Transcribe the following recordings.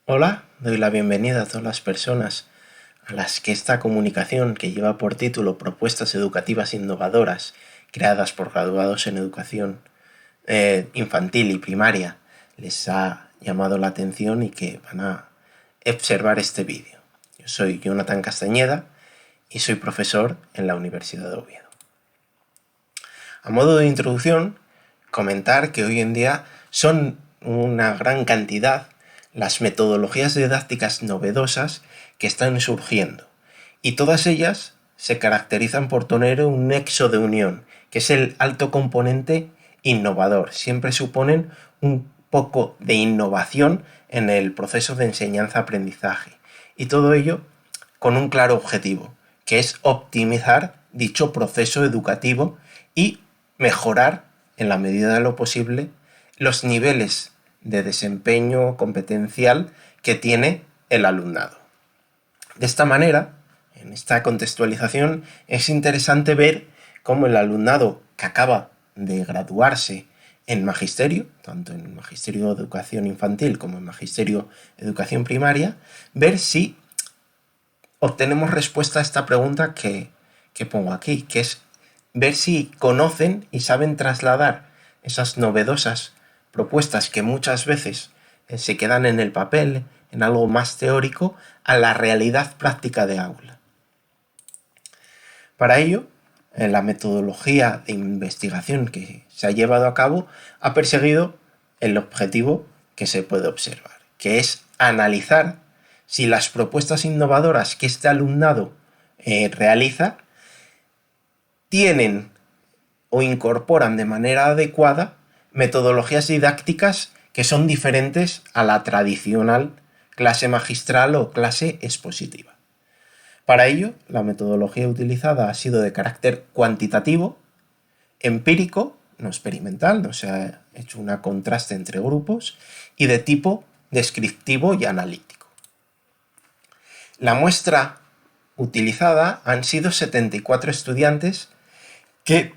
Hola, doy la bienvenida a todas las personas a las que esta comunicación, que lleva por título Propuestas educativas innovadoras creadas por graduados en educación infantil y primaria, les ha llamado la atención y que van a observar este vídeo. Yo soy Jonathan Castañeda y soy profesor en la Universidad de Oviedo. A modo de introducción, comentar que hoy en día son una gran cantidad las metodologías didácticas novedosas que están surgiendo, y todas ellas se caracterizan por tener un nexo de unión, que es el alto componente innovador. Siempre suponen un poco de innovación en el proceso de enseñanza-aprendizaje, y todo ello con un claro objetivo, que es optimizar dicho proceso educativo y mejorar, en la medida de lo posible, los niveles de desempeño competencial que tiene el alumnado. De esta manera, en esta contextualización, es interesante ver cómo el alumnado que acaba de graduarse en magisterio, tanto en magisterio de educación infantil como en magisterio de educación primaria, ver si obtenemos respuesta a esta pregunta que pongo aquí, que es ver si conocen y saben trasladar esas novedosas propuestas que muchas veces se quedan en el papel, en algo más teórico, a la realidad práctica de aula. Para ello, la metodología de investigación que se ha llevado a cabo ha perseguido el objetivo que se puede observar, que es analizar si las propuestas innovadoras que este alumnado realiza tienen o incorporan de manera adecuada metodologías didácticas que son diferentes a la tradicional clase magistral o clase expositiva. Para ello, la metodología utilizada ha sido de carácter cuantitativo, empírico, no experimental, no se ha hecho un contraste entre grupos, y de tipo descriptivo y analítico. La muestra utilizada han sido 74 estudiantes que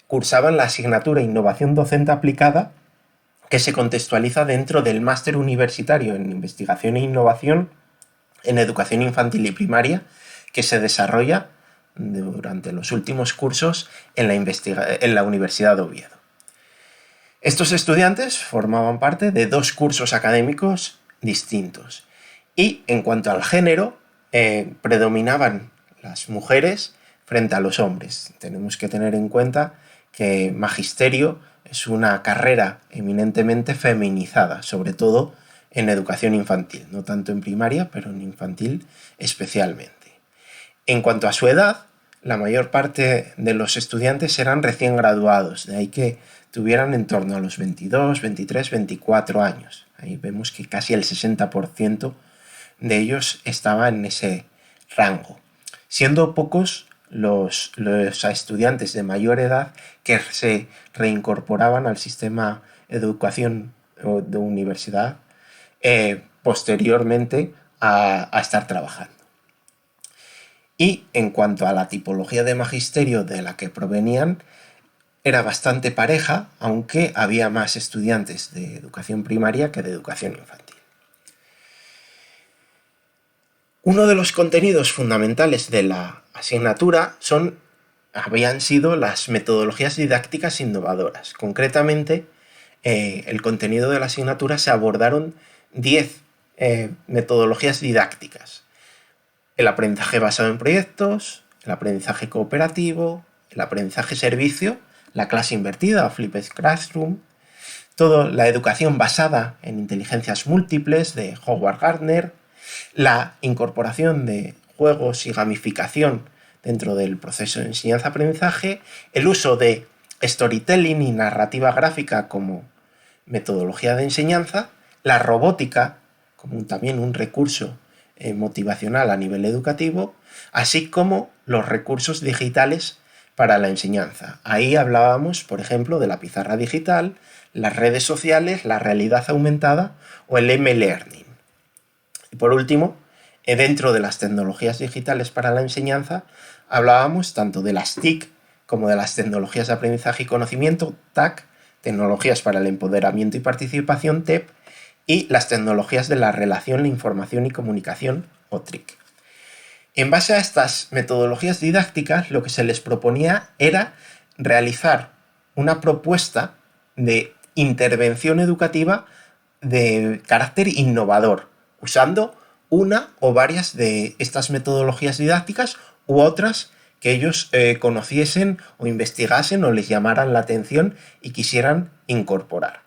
cursaban la asignatura Innovación Docente Aplicada, que se contextualiza dentro del máster universitario en Investigación e Innovación en Educación Infantil y Primaria, que se desarrolla durante los últimos cursos en la Universidad de Oviedo. Estos estudiantes formaban parte de dos cursos académicos distintos, y en cuanto al género, predominaban las mujeres frente a los hombres. Tenemos que tener en cuenta que magisterio es una carrera eminentemente feminizada, sobre todo en educación infantil, no tanto en primaria, pero en infantil especialmente. En cuanto a su edad, la mayor parte de los estudiantes eran recién graduados, de ahí que tuvieran en torno a los 22, 23, 24 años. Ahí vemos que casi el 60% de ellos estaba en ese rango, siendo pocos los estudiantes de mayor edad que se reincorporaban al sistema de educación o de universidad posteriormente a estar trabajando. Y en cuanto a la tipología de magisterio de la que provenían, era bastante pareja, aunque había más estudiantes de educación primaria que de educación infantil. Uno de los contenidos fundamentales de la asignatura habían sido las metodologías didácticas innovadoras. Concretamente, el contenido de la asignatura se abordaron 10 metodologías didácticas: el aprendizaje basado en proyectos, el aprendizaje cooperativo, el aprendizaje servicio, la clase invertida o flipped classroom, la educación basada en inteligencias múltiples de Howard Gardner, la incorporación de juegos y gamificación dentro del proceso de enseñanza-aprendizaje, el uso de storytelling y narrativa gráfica como metodología de enseñanza, la robótica como también un recurso motivacional a nivel educativo, así como los recursos digitales para la enseñanza. Ahí hablábamos, por ejemplo, de la pizarra digital, las redes sociales, la realidad aumentada o el M-Learning. Y por último, dentro de las tecnologías digitales para la enseñanza, hablábamos tanto de las TIC como de las tecnologías de aprendizaje y conocimiento, TAC, tecnologías para el empoderamiento y participación, TEP, y las tecnologías de la relación, la información y comunicación, o TRIC. En base a estas metodologías didácticas, lo que se les proponía era realizar una propuesta de intervención educativa de carácter innovador, usando una o varias de estas metodologías didácticas u otras que ellos conociesen o investigasen o les llamaran la atención y quisieran incorporar.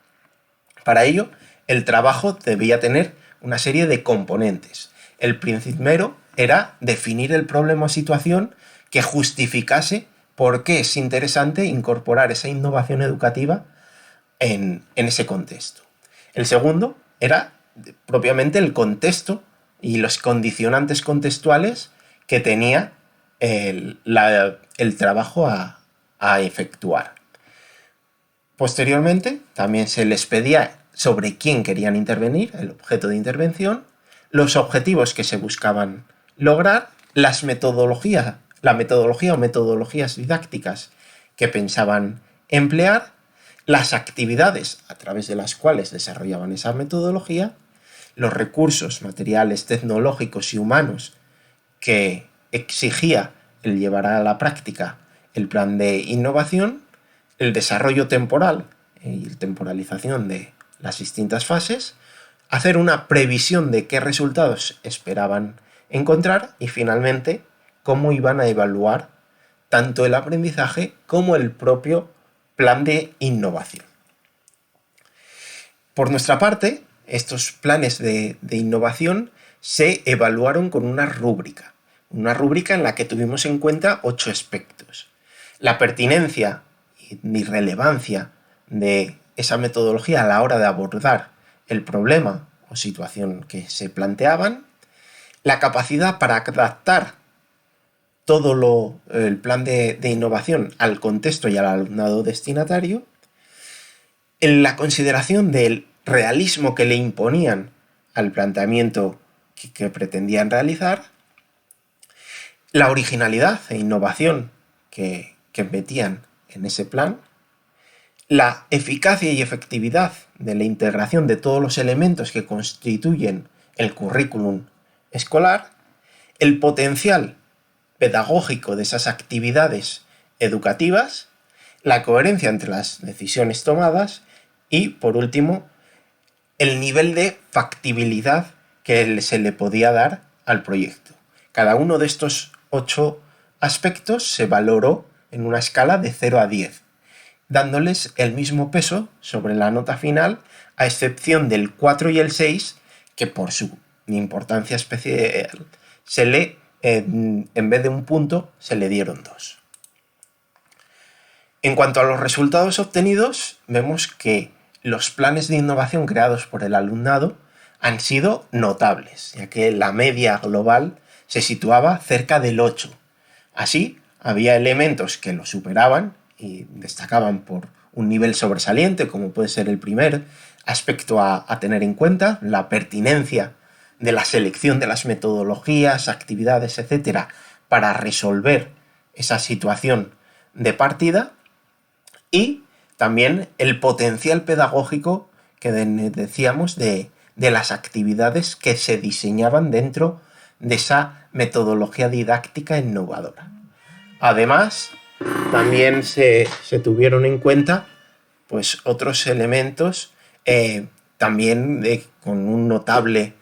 Para ello, el trabajo debía tener una serie de componentes. El primero era definir el problema o situación que justificase por qué es interesante incorporar esa innovación educativa en ese contexto. El segundo era propiamente el contexto y los condicionantes contextuales que tenía el trabajo a efectuar. Posteriormente, también se les pedía sobre quién querían intervenir, el objeto de intervención, los objetivos que se buscaban lograr, la metodología o metodologías didácticas que pensaban emplear, las actividades a través de las cuales desarrollaban esa metodología, los recursos materiales, tecnológicos y humanos que exigía el llevar a la práctica el plan de innovación, el desarrollo temporal y temporalización de las distintas fases, hacer una previsión de qué resultados esperaban encontrar y finalmente cómo iban a evaluar tanto el aprendizaje como el propio plan de innovación. Por nuestra parte, estos planes de innovación se evaluaron con una rúbrica en la que tuvimos en cuenta 8 aspectos. La pertinencia y relevancia de esa metodología a la hora de abordar el problema o situación que se planteaban, la capacidad para adaptar todo el plan de innovación al contexto y al alumnado destinatario, en la consideración del realismo que le imponían al planteamiento que pretendían realizar, la originalidad e innovación que metían en ese plan, la eficacia y efectividad de la integración de todos los elementos que constituyen el currículum escolar, el potencial pedagógico de esas actividades educativas, la coherencia entre las decisiones tomadas y, por último, el nivel de factibilidad que se le podía dar al proyecto. Cada uno de estos 8 aspectos se valoró en una escala de 0 a 10, dándoles el mismo peso sobre la nota final, a excepción del 4 y el 6, que por su importancia especial en vez de un punto, se le dieron 2. En cuanto a los resultados obtenidos, vemos que los planes de innovación creados por el alumnado han sido notables, ya que la media global se situaba cerca del 8. Así, había elementos que lo superaban y destacaban por un nivel sobresaliente, como puede ser el primer aspecto a tener en cuenta, la pertinencia de la selección de las metodologías, actividades, etcétera, para resolver esa situación de partida, y también el potencial pedagógico que decíamos de las actividades que se diseñaban dentro de esa metodología didáctica innovadora. Además, también se tuvieron en cuenta pues, otros elementos también con un notable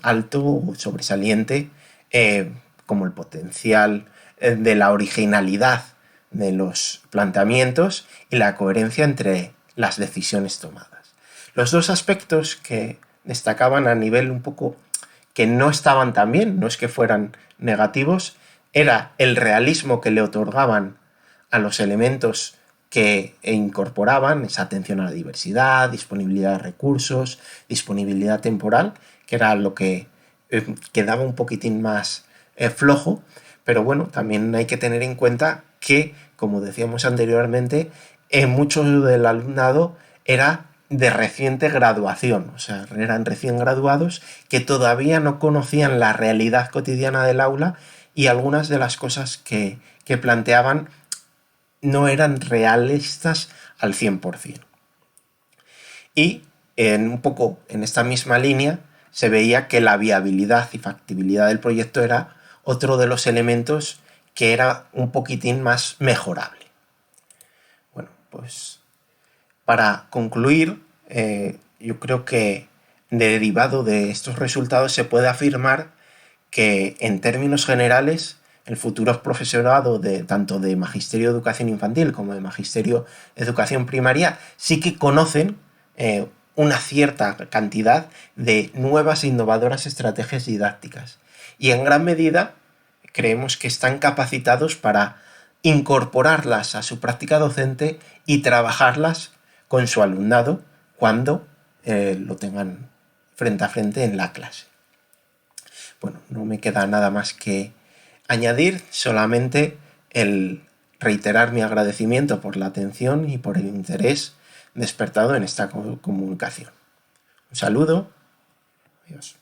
alto sobresaliente, como el potencial de la originalidad de los planteamientos y la coherencia entre las decisiones tomadas. Los 2 aspectos que destacaban a nivel un poco que no estaban tan bien, no es que fueran negativos, era el realismo que le otorgaban a los elementos que incorporaban, esa atención a la diversidad, disponibilidad de recursos, disponibilidad temporal, que era lo que quedaba un poquitín más flojo, pero bueno, también hay que tener en cuenta que, como decíamos anteriormente, mucho del alumnado era de reciente graduación, o sea, eran recién graduados que todavía no conocían la realidad cotidiana del aula y algunas de las cosas que planteaban no eran realistas al 100%. Y un poco en esta misma línea se veía que la viabilidad y factibilidad del proyecto era otro de los elementos que era un poquitín más mejorable. Bueno, pues para concluir, yo creo que derivado de estos resultados se puede afirmar que en términos generales el futuro profesorado tanto de Magisterio de Educación Infantil como de Magisterio de Educación Primaria sí que conocen una cierta cantidad de nuevas e innovadoras estrategias didácticas y en gran medida creemos que están capacitados para incorporarlas a su práctica docente y trabajarlas con su alumnado cuando lo tengan frente a frente en la clase. Bueno, no me queda nada más que añadir, solamente el reiterar mi agradecimiento por la atención y por el interés despertado en esta comunicación. Un saludo. Adiós.